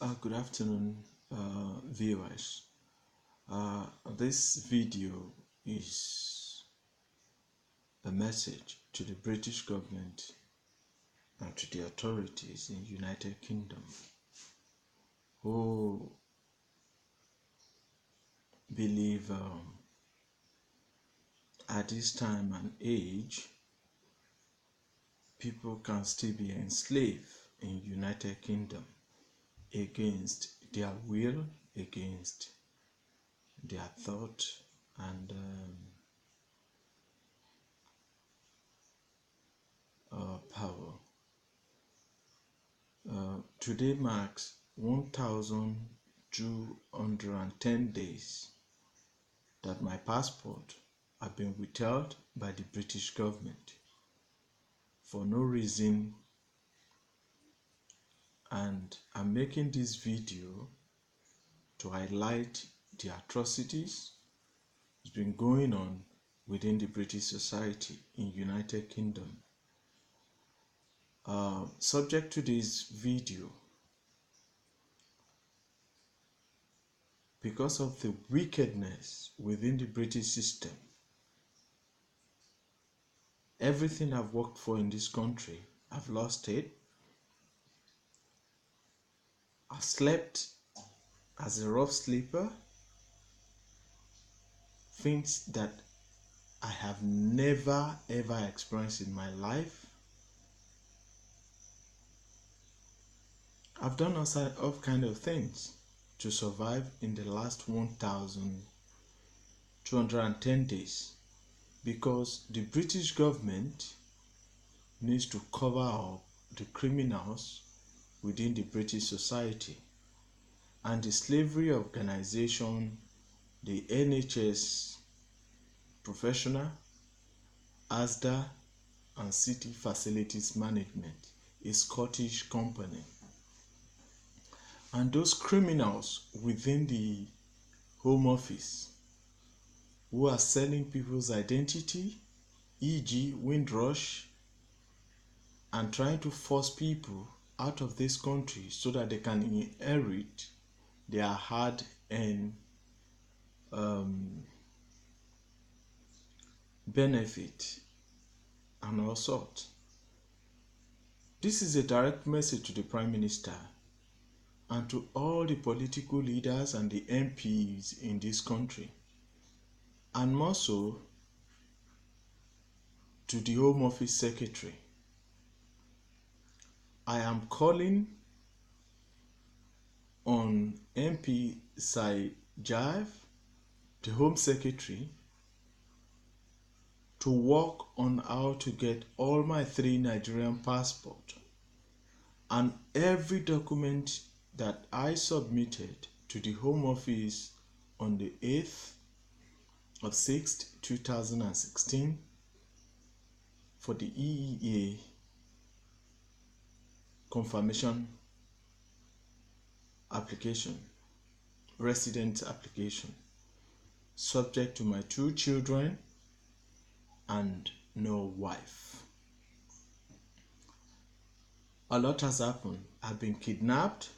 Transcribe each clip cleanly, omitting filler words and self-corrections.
Good afternoon, viewers. This video is a message to the British government and to the authorities in United Kingdom who believe at this time and age people can still be enslaved in United Kingdom against their will, against their thought, and power. Today marks 1,210 days that my passport have been withheld by the British government for no reason, and I'm making this video to highlight the atrocities that's been going on within the British society in United Kingdom. Subject to this video, because of the wickedness within the British system, everything I've worked for in this country, I've lost it. I've slept as a rough sleeper, things that I have never ever experienced in my life. I've done all kind of things to survive in the last 1,210 days, because the British government needs to cover up the criminals within the British society, and the slavery organization, the NHS professional, ASDA, and City Facilities Management, a Scottish company. And those criminals within the Home Office who are selling people's identity, e.g. Windrush, and trying to force people out of this country so that they can inherit their hard-earned benefit and all sorts. This is a direct message to the Prime Minister and to all the political leaders and the MPs in this country, and more so to the Home Office Secretary. I am calling on MP Jive, the Home Secretary, to work on how to get all my 3 Nigerian passports and every document that I submitted to the Home Office on the 8th of 6th, 2016 for the EEA confirmation application, resident application, subject to my 2 children and no wife. A lot has happened. I've been kidnapped.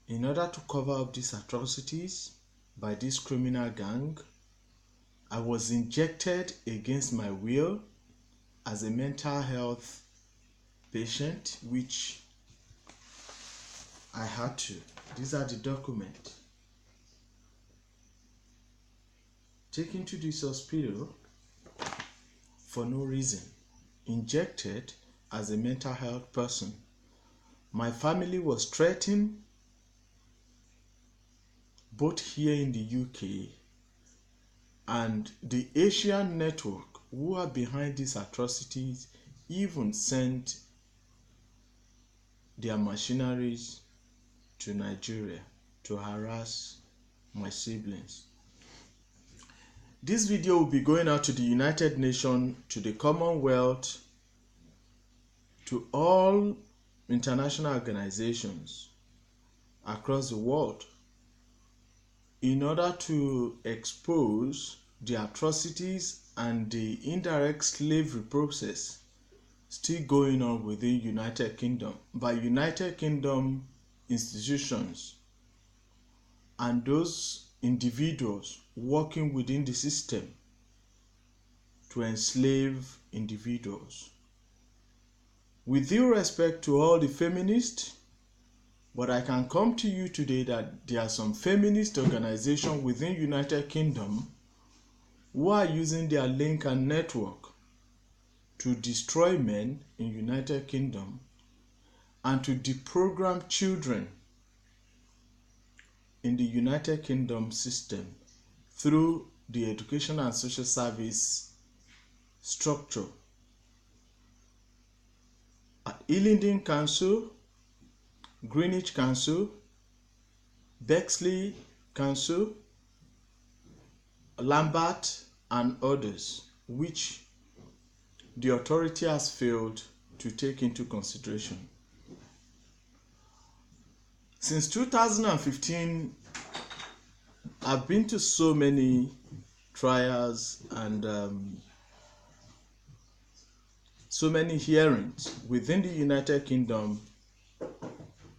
In order to cover up these atrocities by this criminal gang, I was injected against my will as a mental health patient, which I had to. These are the documents. Taken to this hospital for no reason. Injected as a mental health person. My family was threatened both here in the UK, and the Asian network who are behind these atrocities even sent their machineries to Nigeria to harass my siblings. This video will be going out to the United Nations, to the Commonwealth, to all international organizations across the world, in order to expose the atrocities and the indirect slavery process still going on within United Kingdom. By United Kingdom, institutions and those individuals working within the system to enslave individuals. With due respect to all the feminists, but I can come to you today that there are some feminist organizations within United Kingdom who are using their link and network to destroy men in United Kingdom and to deprogram children in the United Kingdom system through the education and social service structure. At Hillingdon Council, Greenwich Council, Bexley Council, Lambert and others, which the authority has failed to take into consideration. Since 2015, I've been to so many trials and so many hearings within the United Kingdom,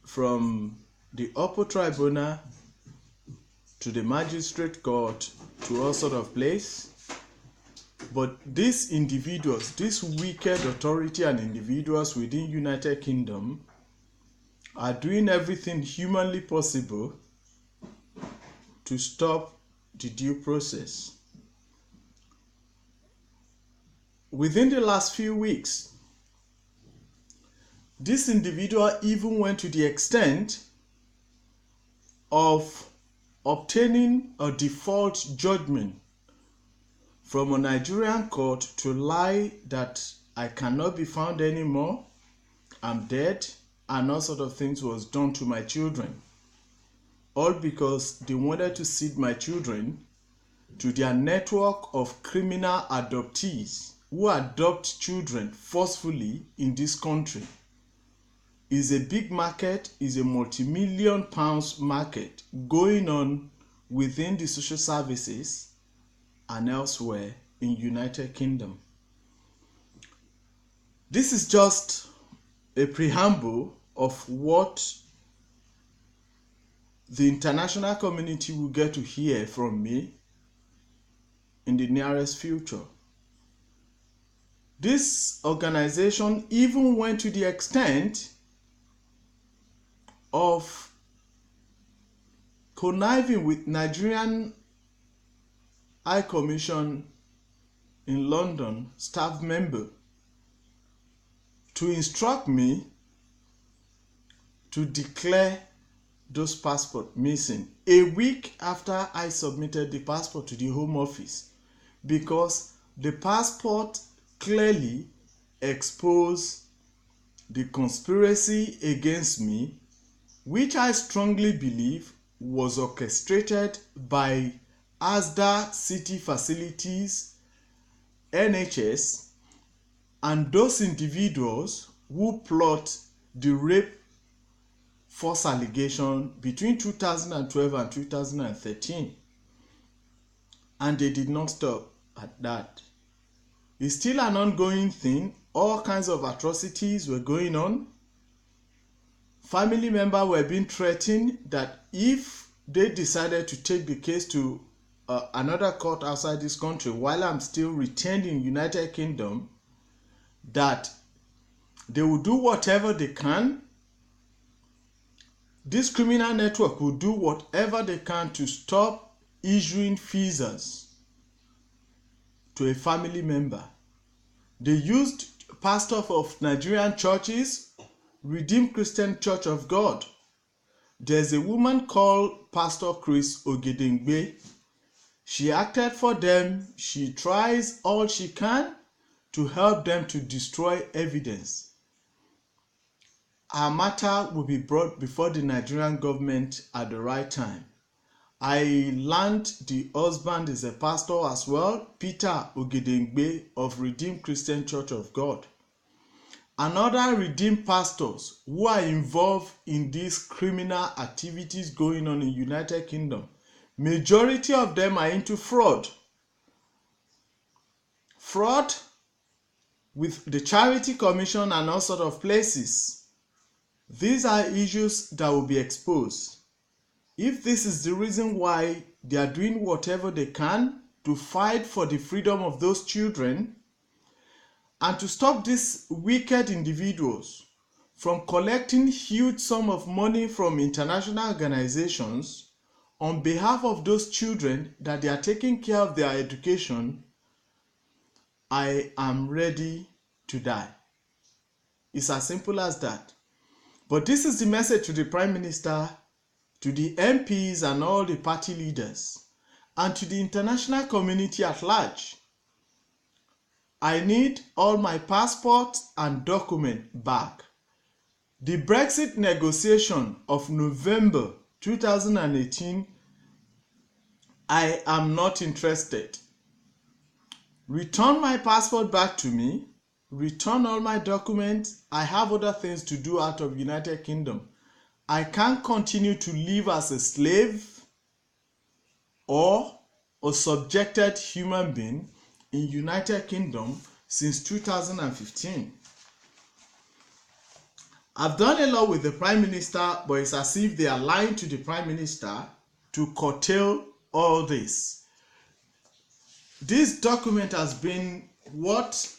from the upper tribunal to the magistrate court to all sort of place. But these individuals, this wicked authority and individuals within United Kingdom are doing everything humanly possible to stop the due process. Within the last few weeks, this individual even went to the extent of obtaining a default judgment from a Nigerian court to lie that I cannot be found anymore, I'm dead, and all sort of things was done to my children. All because they wanted to cede my children to their network of criminal adoptees who adopt children forcefully in this country. Is a big market, is a multi-million pounds market going on within the social services and elsewhere in United Kingdom. This is just a preamble of what the international community will get to hear from me in the nearest future. This organization even went to the extent of conniving with Nigerian High Commission in London staff member to instruct me to declare those passports missing a week after I submitted the passport to the Home Office, because the passport clearly exposed the conspiracy against me, which I strongly believe was orchestrated by Asda City Facilities, NHS, and those individuals who plot the rape false allegation between 2012 and 2013. And they did not stop at that. It's still an ongoing thing. All kinds of atrocities were going on. Family members were being threatened that if they decided to take the case to another court outside this country while I'm still retained in United Kingdom, that they will do whatever they can. This criminal network will do whatever they can to stop issuing visas to a family member. They used pastors of Nigerian churches, Redeemed Christian Church of God. There's a woman called Pastor Chris Ogedengbe. She acted for them. She tries all she can to help them to destroy evidence. Our matter will be brought before the Nigerian government at the right time. I learned the husband is a pastor as well, Peter Ogedengbe of Redeemed Christian Church of God. And other redeemed pastors who are involved in these criminal activities going on in United Kingdom. Majority of them are into fraud. Fraud with the Charity Commission and all sort of places. These are issues that will be exposed. If this is the reason why they are doing whatever they can to fight for the freedom of those children and to stop these wicked individuals from collecting huge sums of money from international organizations on behalf of those children that they are taking care of their education, I am ready to die. It's as simple as that. But this is the message to the Prime Minister, to the MPs and all the party leaders, and to the international community at large. I need all my passport and document back. The Brexit negotiation of November 2018, I am not interested. Return my passport back to me. Return all my documents. I have other things to do out of United Kingdom. I can't continue to live as a slave or a subjected human being in United Kingdom since 2015. I've done a lot with the Prime Minister, but it's as if they are lying to the Prime Minister to curtail all this. This document has been what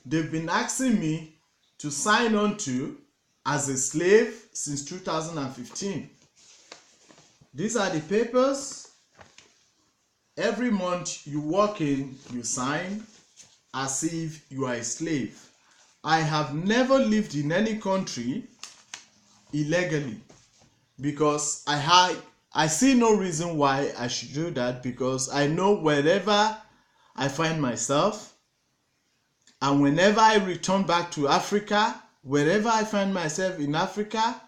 they've been asking me to sign on to as a slave since 2015. These are the papers. Every month you walk in, you sign as if you are a slave. I have never lived in any country illegally because I see no reason why I should do that, because I know wherever I find myself and whenever I return back to Africa, wherever I find myself in Africa,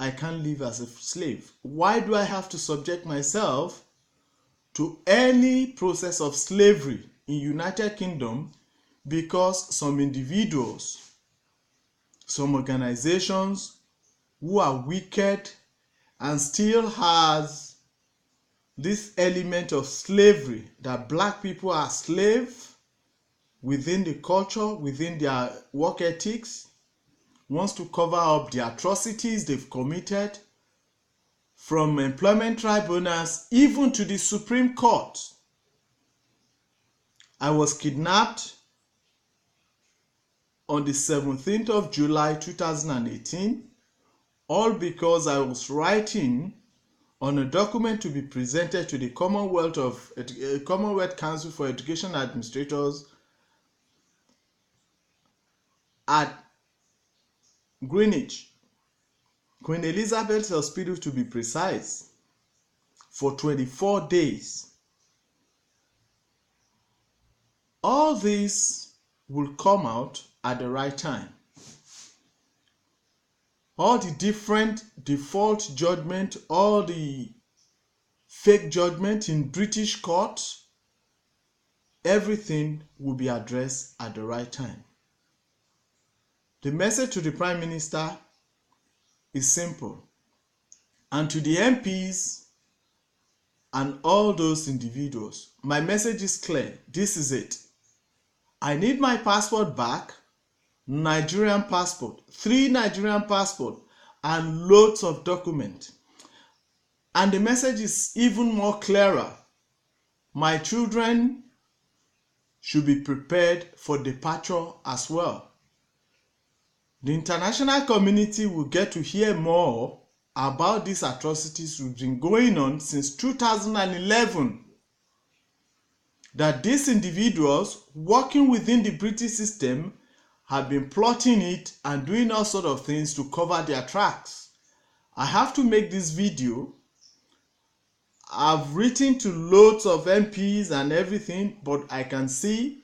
I can't live as a slave. Why do I have to subject myself to any process of slavery in United Kingdom because some individuals, some organizations who are wicked and still has this element of slavery, that black people are slaves within the culture, within their work ethics, wants to cover up the atrocities they've committed, from employment tribunals even to the Supreme Court. I was kidnapped on the 17th of July 2018, all because I was writing on a document to be presented to the Commonwealth Council for Education Administrators at Greenwich, Queen Elizabeth Hospital to be precise, for 24 days. All this will come out at the right time. All the different default judgment, all the fake judgment in British courts, everything will be addressed at the right time. The message to the Prime Minister is simple, and to the MPs and all those individuals, my message is clear. This is it. I need my passport back, Nigerian passport, 3 Nigerian passports, and loads of documents. And the message is even more clearer. My children should be prepared for departure as well. The international community will get to hear more about these atrocities which have been going on since 2011. That these individuals working within the British system have been plotting it and doing all sorts of things to cover their tracks. I have to make this video. I've written to loads of MPs and everything, but I can see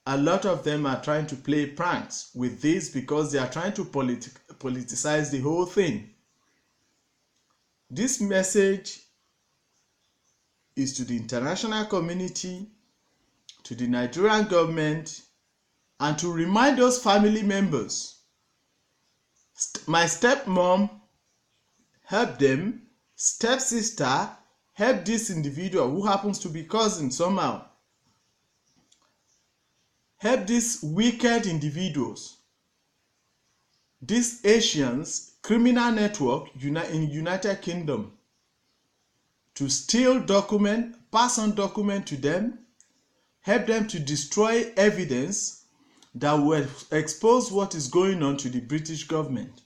a lot of them are trying to play pranks with this because they are trying to politicize the whole thing. This message is to the international community, to the Nigerian government, and to remind those family members. My stepmom, help them. Stepsister, help this individual who happens to be cousin somehow. Help these wicked individuals. this Asians criminal network in United Kingdom to steal document, pass on document to them, help them to destroy evidence that will expose what is going on to the British government.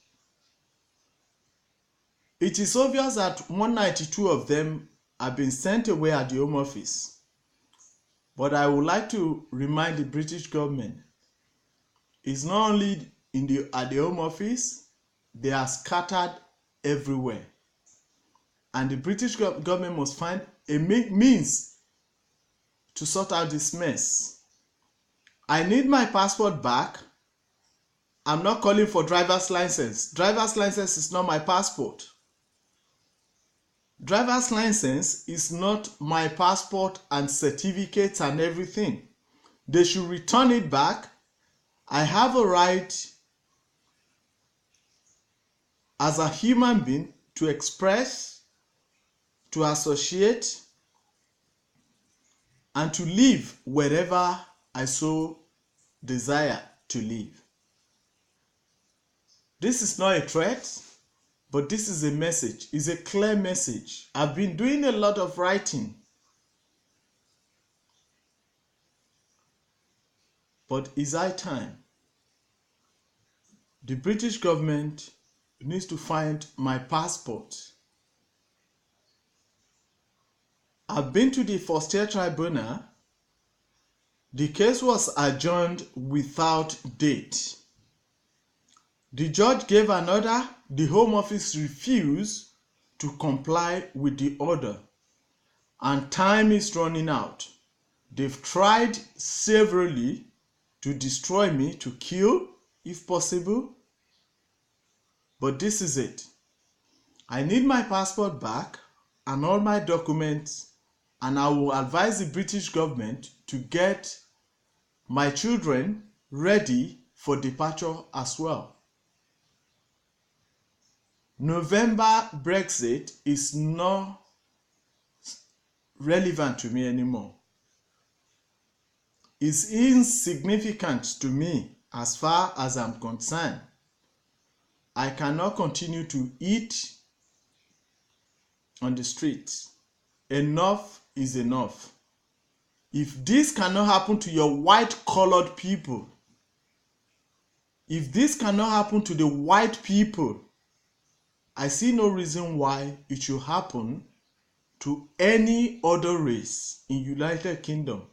It is obvious that 192 of them have been sent away at the Home Office. But I would like to remind the British government, it's not only at the Home Office, they are scattered everywhere. And the British government must find a means to sort out this mess. I need my passport back. I'm not calling for driver's license. Driver's license is not my passport. Driver's license is not my passport and certificates and everything. They should return it back. I have a right as a human being to express, to associate, and to live wherever I so desire to live. This is not a threat, but this is a message. It's a clear message. I've been doing a lot of writing, but it's high time. The British government needs to find my passport. I've been to the First-Tier Tribunal. The case was adjourned without date. The judge gave an order. The Home Office refused to comply with the order, and time is running out. They've tried severally to destroy me, to kill if possible, but this is it. I need my passport back and all my documents, and I will advise the British government to get my children ready for departure as well. November Brexit is not relevant to me anymore. It's insignificant to me as far as I'm concerned. I cannot continue to eat on the streets. Enough is enough. If this cannot happen to your white-collared people, if this cannot happen to the white people, I see no reason why it should happen to any other race in United Kingdom.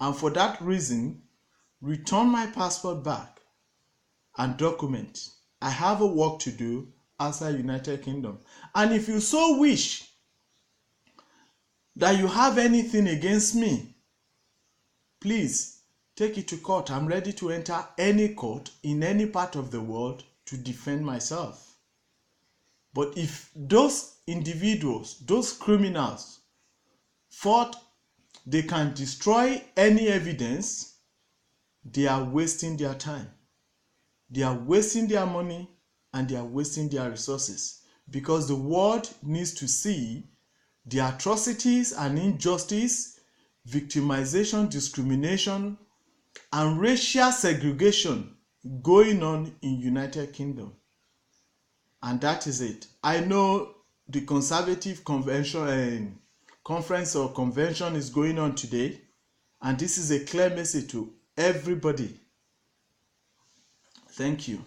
And for that reason, return my passport back and document. I have a work to do outside United Kingdom. And if you so wish that you have anything against me, please take it to court. I'm ready to enter any court in any part of the world to defend myself. But if those individuals, those criminals, thought they can destroy any evidence, they are wasting their time. They are wasting their money and they are wasting their resources, because the world needs to see the atrocities and injustice, victimization, discrimination, and racial segregation going on in United Kingdom. And that is it. I know the Conservative Convention conference or convention is going on today, and this is a clear message to everybody. Thank you.